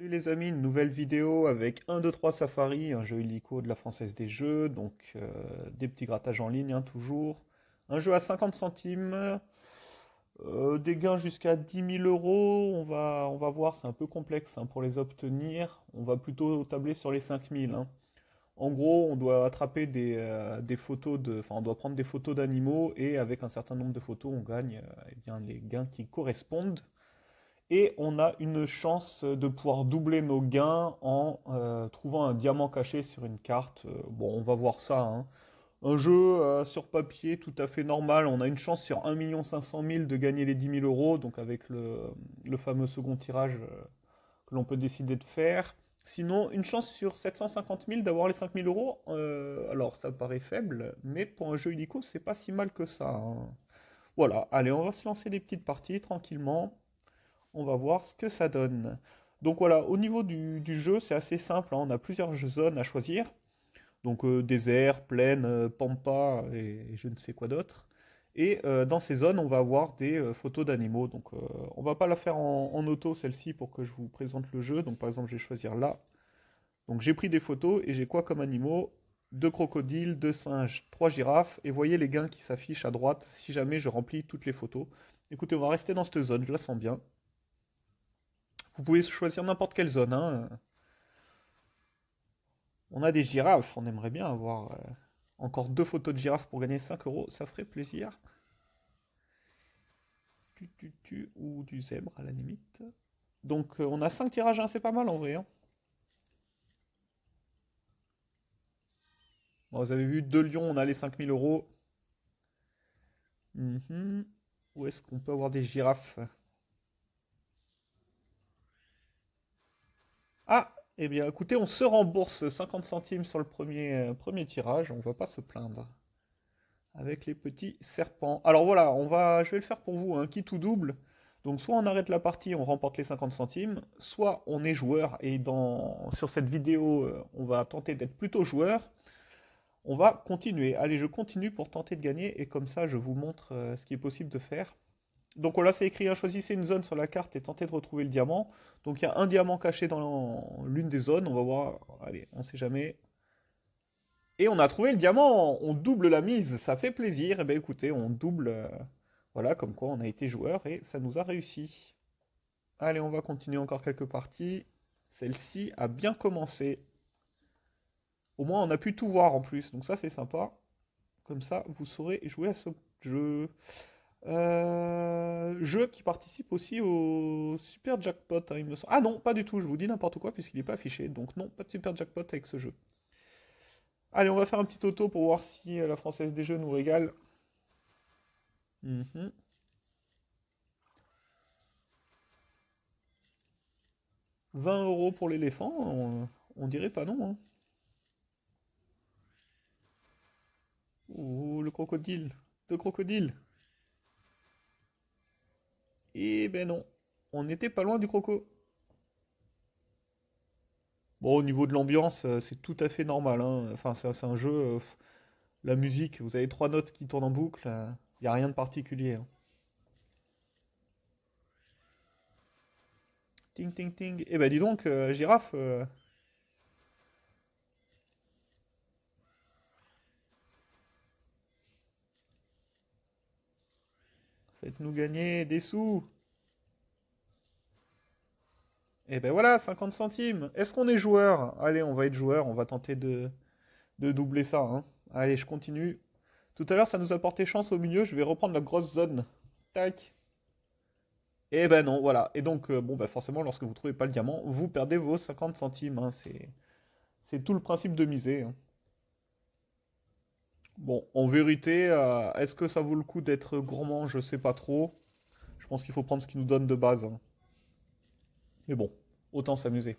Salut les amis, une nouvelle vidéo avec 1, 2, 3 Safari, un jeu illico de la Française des Jeux, donc des petits grattages en ligne hein, toujours. Un jeu à 50 centimes, des gains jusqu'à 10 000 euros, on va voir, c'est un peu complexe hein, pour les obtenir. On va plutôt tabler sur les 5 000 hein. En gros, on doit attraper des photos enfin on doit prendre des photos d'animaux et avec un certain nombre de photos, on gagne eh bien, les gains qui correspondent. Et on a une chance de pouvoir doubler nos gains en trouvant un diamant caché sur une carte. Bon, on va voir ça, hein. Un jeu sur papier tout à fait normal. On a une chance sur 1 500 000 de gagner les 10 000 euros, donc avec le fameux second tirage que l'on peut décider de faire. Sinon, une chance sur 750 000 d'avoir les 5 000 euros. Alors, ça paraît faible, mais pour un jeu illico, c'est pas si mal que ça, hein. Voilà, allez, on va se lancer des petites parties tranquillement. On va voir ce que ça donne. Donc voilà, au niveau du jeu, c'est assez simple, hein. On a plusieurs zones à choisir. Donc désert, plaine, pampa et je ne sais quoi d'autre. Et dans ces zones, on va avoir des photos d'animaux. Donc on va pas la faire en auto, celle-ci, pour que je vous présente le jeu. Donc par exemple, je vais choisir là. Donc j'ai pris des photos et j'ai quoi comme animaux? Deux crocodiles, deux singes, trois girafes. Et voyez les gains qui s'affichent à droite si jamais je remplis toutes les photos. Écoutez, on va rester dans cette zone, je la sens bien. Vous pouvez choisir n'importe quelle zone, hein. On a des girafes, on aimerait bien avoir encore deux photos de girafes pour gagner 5 euros, ça ferait plaisir. Ou du zèbre à la limite. Donc on a 5 tirages, hein, c'est pas mal en vrai, hein. Bon, vous avez vu, deux lions, on a les 5 000 euros. Mhm. Où est-ce qu'on peut avoir des girafes? Ah, eh bien écoutez, on se rembourse 50 centimes sur le premier tirage, on va pas se plaindre. Avec les petits serpents. Alors voilà, je vais le faire pour vous, hein, quitte ou double. Donc soit on arrête la partie, on remporte les 50 centimes, soit on est joueur et sur cette vidéo, on va tenter d'être plutôt joueur. On va continuer. Allez, je continue pour tenter de gagner et comme ça, je vous montre ce qui est possible de faire. Donc voilà, c'est écrit, hein, choisissez une zone sur la carte et tentez de retrouver le diamant. Donc il y a un diamant caché dans l'une des zones. On va voir. Allez, on sait jamais. Et on a trouvé le diamant, on double la mise, ça fait plaisir. Eh bien écoutez, on double, voilà, comme quoi on a été joueur et ça nous a réussi. Allez, on va continuer encore quelques parties. Celle-ci a bien commencé. Au moins, on a pu tout voir en plus, donc ça c'est sympa. Comme ça, vous saurez jouer à ce jeu. Jeu qui participe aussi au Super Jackpot, hein, il me semble. Ah non, pas du tout, je vous dis n'importe quoi puisqu'il n'est pas affiché. Donc non, pas de Super Jackpot avec ce jeu. Allez, on va faire un petit auto pour voir si la Française des Jeux nous régale. Mhm. 20 euros pour l'éléphant, on dirait pas non, hein. Ouh, le crocodile. Deux crocodiles. Eh ben non, on n'était pas loin du croco. Bon, au niveau de l'ambiance, c'est tout à fait normal, hein. Enfin, c'est un jeu, la musique, vous avez trois notes qui tournent en boucle, il n'y a rien de particulier, hein. Ting, ting, ting. Eh ben dis donc, girafe, faites-nous gagner des sous. Eh ben voilà, 50 centimes. Est-ce qu'on est joueur? Allez, on va être joueur, on va tenter de doubler ça, hein. Allez, je continue. Tout à l'heure, ça nous a porté chance au milieu, je vais reprendre la grosse zone. Tac. Et ben non, voilà. Et donc, bon, bah forcément, lorsque vous trouvez pas le diamant, vous perdez vos 50 centimes, hein. C'est tout le principe de miser, hein. Bon, en vérité, est-ce que ça vaut le coup d'être gourmand? Je sais pas trop. Je pense qu'il faut prendre ce qui nous donne de base, hein. Mais bon, autant s'amuser.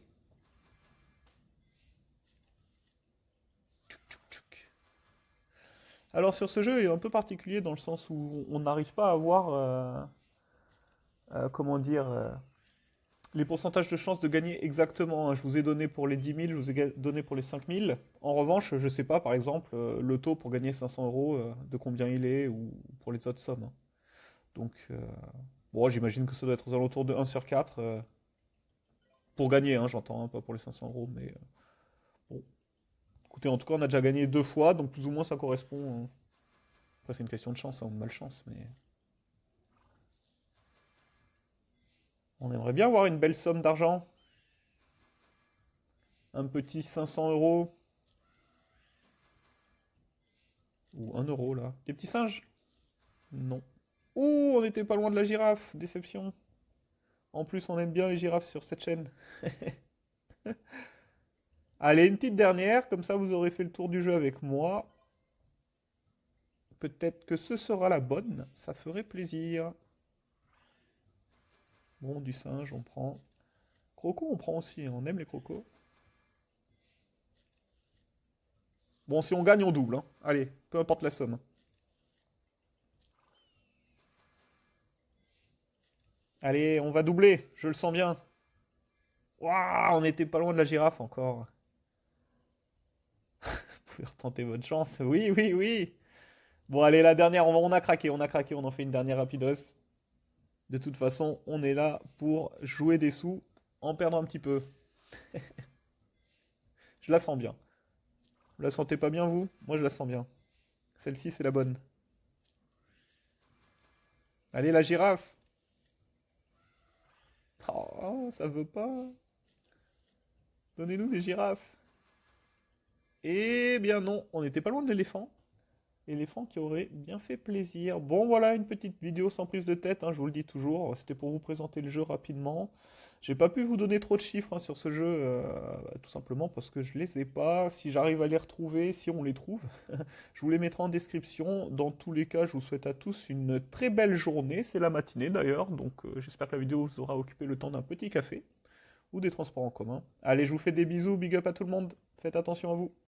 Tchouk, tchouk, tchouk. Alors sur ce jeu, il est un peu particulier dans le sens où on n'arrive pas à avoir, comment dire, les pourcentages de chances de gagner exactement, hein. Je vous ai donné pour les 10 000, je vous ai donné pour les 5 000. En revanche, je sais pas, par exemple, le taux pour gagner 500 euros, de combien il est, ou pour les autres sommes, hein. Donc, bon, j'imagine que ça doit être aux alentours de 1 sur 4. Pour gagner, hein, j'entends, hein, pas pour les 500 euros, mais bon. Écoutez, en tout cas, on a déjà gagné 2 fois, donc plus ou moins ça correspond, hein. Après, c'est une question de chance, hein, ou de malchance, mais on aimerait bien avoir une belle somme d'argent. Un petit 500 euros. Ou 1 euro, là. Des petits singes? Non. Ouh, on était pas loin de la girafe. Déception. En plus, on aime bien les girafes sur cette chaîne. Allez, une petite dernière, comme ça vous aurez fait le tour du jeu avec moi. Peut-être que ce sera la bonne, ça ferait plaisir. Bon, du singe, on prend. Croco, on prend aussi, hein, on aime les crocos. Bon, si on gagne, on double, hein. Allez, peu importe la somme. Allez, on va doubler, je le sens bien. Waouh, on était pas loin de la girafe encore. Vous pouvez retenter votre chance. Oui, oui, oui. Bon, allez, la dernière, on a craqué, on en fait une dernière rapidos. De toute façon, on est là pour jouer des sous en perdant un petit peu. Je la sens bien. Vous la sentez pas bien, vous? Moi, je la sens bien. Celle-ci, c'est la bonne. Allez, la girafe. Oh, ça veut pas. Donnez-nous des girafes. Eh bien non, on n'était pas loin de l'éléphant. Éléphant qui aurait bien fait plaisir. Bon, voilà, une petite vidéo sans prise de tête, hein, je vous le dis toujours. C'était pour vous présenter le jeu rapidement. J'ai pas pu vous donner trop de chiffres, hein, sur ce jeu, tout simplement parce que je les ai pas. Si j'arrive à les retrouver, si on les trouve, je vous les mettrai en description. Dans tous les cas, je vous souhaite à tous une très belle journée. C'est la matinée d'ailleurs, donc j'espère que la vidéo vous aura occupé le temps d'un petit café ou des transports en commun. Allez, je vous fais des bisous, big up à tout le monde. Faites attention à vous.